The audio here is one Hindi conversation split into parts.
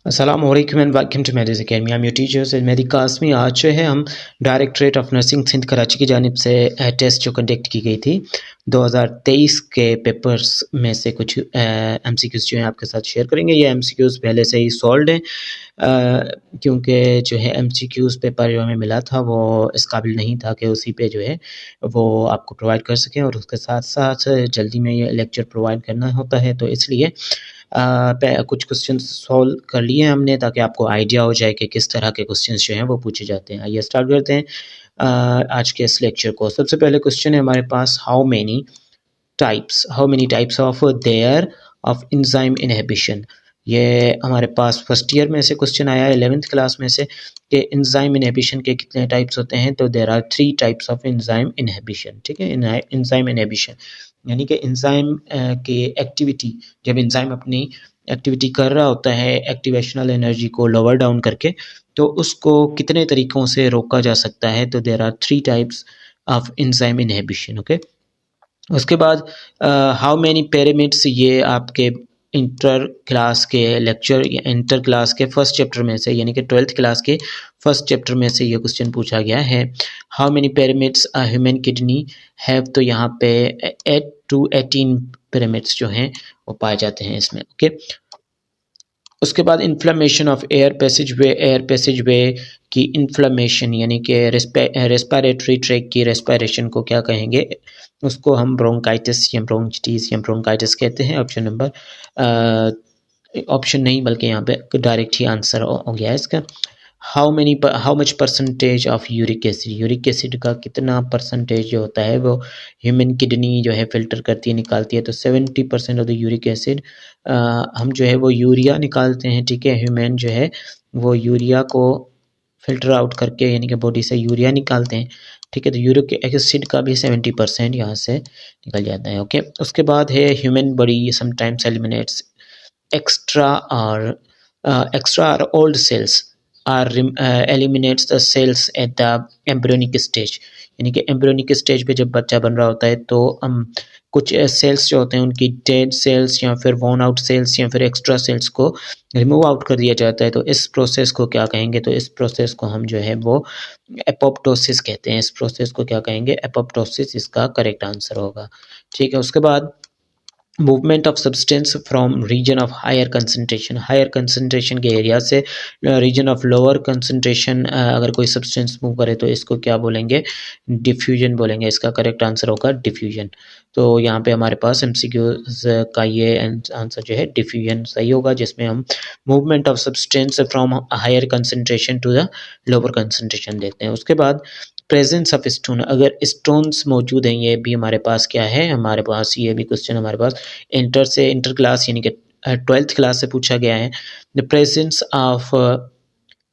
Assalamu alaikum and welcome to Medis Academy. I'm your teacher Syed Mehdi Qasmi. आज जो है हम directorate of nursing Sindh Karachi की जानिब से टेस्ट जो कंडक्ट की गई थी 2023 के पेपर्स में से कुछ MCQs जो हैं आपके साथ शेयर करेंगे। ये MCQs पहले से ही सॉल्व हैं क्योंकि जो है MCQs पेपर जो हमें मिला था वो इस काबिल नहीं था कि उसी पे जो है वो आपको प्रोवाइड कर सकें, और उसके साथ साथ जल्दी में ये लेक्चर प्रोवाइड करना होता है, तो इसलिए कुछ क्वेश्चन सॉल्व कर लिए हमने ताकि आपको आइडिया हो जाए कि किस तरह के क्वेश्चंस जो हैं वो पूछे जाते हैं। आइए स्टार्ट करते हैं आज के इस लेक्चर को। सबसे पहले क्वेश्चन है हमारे पास, how many types of there of enzyme inhibition. ये हमारे पास फर्स्ट ईयर में से क्वेश्चन आया है 11th क्लास में से कि एंजाइम इनहिबिशन के कितने टाइप्स होते हैं। तो there are 3 types of enzyme inhibition. ठीक है, एंजाइम इनहिबिशन यानी कि एंजाइम की एक्टिविटी, जब एंजाइम अपनी एक्टिविटी कर रहा होता है एक्टिवेशनल एनर्जी को लोअर डाउन करके, तो उसको कितने तरीक़ों से रोका जा सकता है। तो there are 3 types of enzyme inhibition. Okay, उसके बाद हाउ मैनी पिरामिड्स, ये आपके इंटर क्लास के लेक्चर या इंटर क्लास के फर्स्ट चैप्टर में से यानी कि 12th क्लास के फर्स्ट चैप्टर में से ये क्वेश्चन पूछा गया है। How many pyramids a human kidney have, तो यहाँ पे 8 to 18 पिरामिड्स जो हैं वो पाए जाते हैं इसमें। ओके, उसके बाद इन्फ्लेमेशन ऑफ एयर पैसेज वे की इन्फ्लेमेशन यानी कि रेस्पिरेटरी ट्रैक की रेस्पिरेशन को क्या कहेंगे, उसको हम ब्रोंकाइटिस या ब्रोंचिटिस या ब्रोंकाइटिस कहते हैं। ऑप्शन नहीं बल्कि यहाँ पे डायरेक्ट ही आंसर हो गया है इसका। How much percentage of uric acid का कितना परसेंटेज जो होता है वो ह्यूमन किडनी जो है फिल्टर करती है, निकालती है। तो 70% ऑफ द यूरिक एसिड हम जो है वो यूरिया निकालते हैं। ठीक है, ह्यूमन जो है वो यूरिया को फिल्टर आउट करके यानी कि बॉडी से यूरिया निकालते हैं। ठीक है, तो यूरिक एसिड का भी 70% यहाँ से निकल जाता है। ओके, उसके बाद है human body sometimes eliminates extra or old cells or eliminates the cells at the embryonic stage। यानी कि एम्ब्रियोनिक स्टेज पे जब बच्चा बन रहा होता है तो हम कुछ सेल्स जो होते हैं उनकी डेड सेल्स या फिर वॉर्न आउट सेल्स या फिर एक्स्ट्रा सेल्स को रिमूव आउट कर दिया जाता है। तो इस प्रोसेस को क्या कहेंगे, तो इस प्रोसेस को हम जो है वो एपोप्टोसिस कहते हैं। इस प्रोसेस को क्या कहेंगे, एपोप्टोसिस इसका करेक्ट आंसर होगा। ठीक है, उसके बाद movement of substance from region of higher concentration के एरिया से रीजन ऑफ लोअर कंसनट्रेशन अगर कोई सब्सटेंस मूव करे तो इसको क्या बोलेंगे, डिफ्यूजन बोलेंगे। इसका करेक्ट आंसर होगा डिफ्यूजन। तो यहाँ पे हमारे पास MCQs का ये आंसर जो है डिफ्यूजन सही होगा, जिसमें हम movement of substance from higher concentration to the lower concentration देते हैं। उसके बाद प्रेजेंस ऑफ स्टोन, अगर स्टोन्स मौजूद हैं, ये भी हमारे पास क्या है, हमारे पास ये भी क्वेश्चन हमारे पास इंटर क्लास यानी कि 12th क्लास से पूछा गया है। The presence of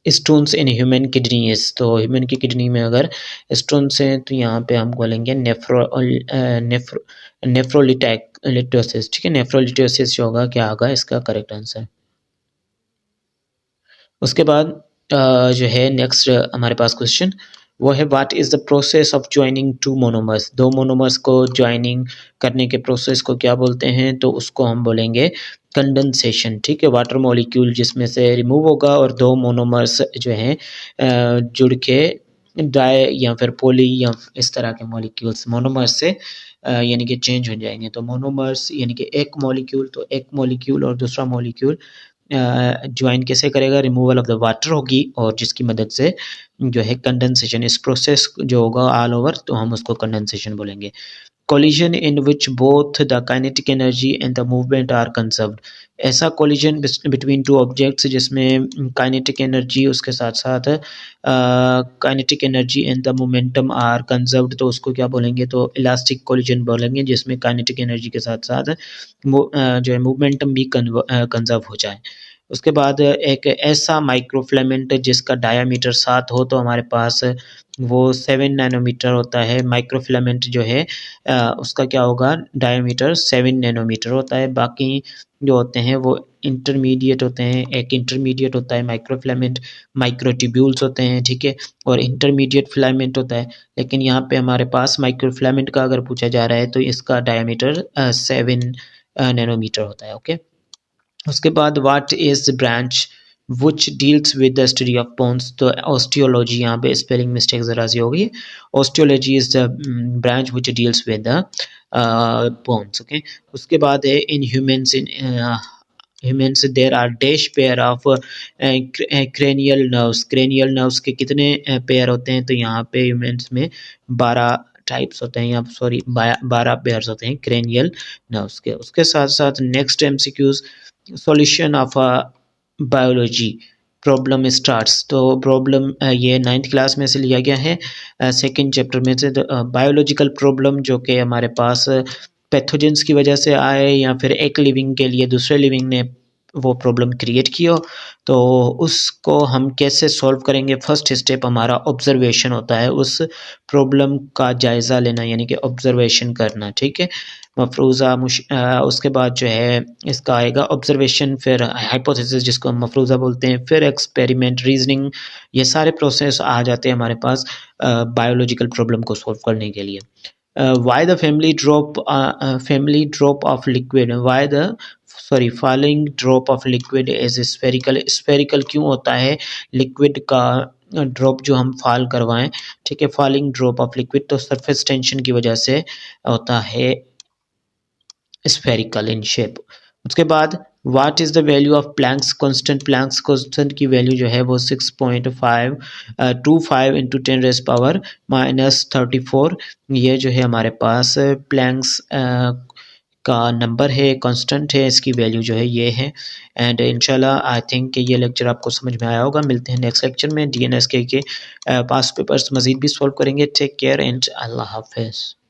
stones in human kidneys, तो ह्यूमन की किडनी में अगर स्टोन्स हैं तो यहाँ पे हम बोलेंगे नेफ्रोलिटोसिस। ठीक है, नेफ्रोलिटोसिस जो होगा क्या होगा इसका करेक्ट आंसर। उसके बाद जो है नेक्स्ट हमारे पास क्वेश्चन वो है, what is the process of joining two monomers. दो मोनोमर्स को ज्वाइनिंग करने के प्रोसेस को क्या बोलते हैं, तो उसको हम बोलेंगे कंडेंसेशन। ठीक है, वाटर मॉलिक्यूल जिसमें से रिमूव होगा और दो मोनोमर्स जो हैं जुड़ के डाई या फिर पॉली या इस तरह के मॉलिक्यूल्स मोनोमर्स से यानी कि चेंज हो जाएंगे। तो मोनोमर्स यानी कि एक मॉलिक्यूल और दूसरा मॉलिक्यूल ज्वाइन कैसे करेगा, रिमूवल ऑफ द वाटर होगी और जिसकी मदद से जो है कंडेंसेशन, इस प्रोसेस जो होगा ऑल ओवर तो हम उसको कंडेंसेशन बोलेंगे। Collision in which both the kinetic energy and the movement are conserved, ऐसा कोलिजन बिटवीन टू ऑब्जेक्ट्स जिसमें काइनेटिक एनर्जी उसके साथ साथ kinetic energy and the momentum are conserved, तो उसको क्या बोलेंगे, तो इलास्टिक कोलिजन बोलेंगे, जिसमें काइनेटिक एनर्जी के साथ साथ जो है मोमेंटम भी कंजर्व हो जाए। उसके बाद एक ऐसा माइक्रोफिलामेंट जिसका डायामीटर 7 हो, तो हमारे पास वो 7 नैनोमीटर होता है। माइक्रोफिलामेंट जो है उसका क्या होगा, डायामीटर 7 नैनोमीटर होता है। बाकी जो होते हैं वो इंटरमीडिएट होते हैं। एक इंटरमीडिएट होता है माइक्रोफिलामेंट, माइक्रोट्यूब्यूल्स होते हैं। ठीक है, और इंटरमीडिएट फिलामेंट होता है। लेकिन यहाँ पे हमारे पास माइक्रोफिलामेंट का अगर पूछा जा रहा है तो इसका डायामीटर 7 नैनोमीटर होता है। ओके, उसके बाद what is branch which deals with the study of bones. तो ऑस्टियोलॉजी, यहाँ पे स्पेलिंग मिस्टेक ज़रा सी होगी। Osteology is the branch which deals with the bones. Okay, उसके बाद है in humans, in humans there are dash pair of cranial nerves. Cranial nerves के कितने पेयर होते हैं? तो यहाँ पे ह्यूमन्स में 12 टाइप्स होते हैं, या सॉरी 12 पेयर्स होते हैं क्रेनियल नर्व्स के। उसके साथ साथ next MCQs, solution of biology problem starts. तो प्रॉब्लम ये 9th क्लास में से लिया गया है, सेकंड चैप्टर में से। बायोलॉजिकल प्रॉब्लम जो कि हमारे पास पैथोजेंस की वजह से आए, या फिर एक लिविंग के लिए दूसरे लिविंग ने वो प्रॉब्लम क्रिएट की हो, तो उसको हम कैसे सॉल्व करेंगे? फर्स्ट स्टेप हमारा ऑब्जर्वेशन होता है, उस प्रॉब्लम का जायज़ा लेना, यानी कि ऑब्जर्वेशन करना। ठीक है, मफरूज़ा उसके बाद जो है इसका आएगा ऑब्जर्वेशन, फिर हाइपोथेसिस जिसको हम मफरूज़ा बोलते हैं, फिर एक्सपेरिमेंट, रीजनिंग। ये सारे प्रोसेस आ जाते हैं हमारे पास बायोलॉजिकल प्रॉब्लम को सॉल्व करने के लिए। Why the family drop of liquid, why the falling drop of liquid is spherical? spherical क्यों होता है लिक्विड का ड्रॉप जो हम फॉल करवाएं? ठीक है, फॉलिंग ड्रॉप ऑफ लिक्विड तो सरफेस टेंशन की वजह से होता है स्फेरिकल इन शेप। उसके बाद what is the value of Planck's constant? Planck's constant की वैल्यू जो है वो 6.525 इंटू 10⁻⁻34। ये जो है हमारे पास प्लैंक्स का नंबर है, कांस्टेंट है, इसकी वैल्यू जो है ये है। एंड इंशाल्लाह आई थिंक कि ये लेक्चर आपको समझ में आया होगा। मिलते हैं नेक्स्ट लेक्चर में। डीएनएस के पास पेपर्स मज़ीद भी सॉल्व करेंगे। टेक केयर एंड अल्लाह हाफिज़।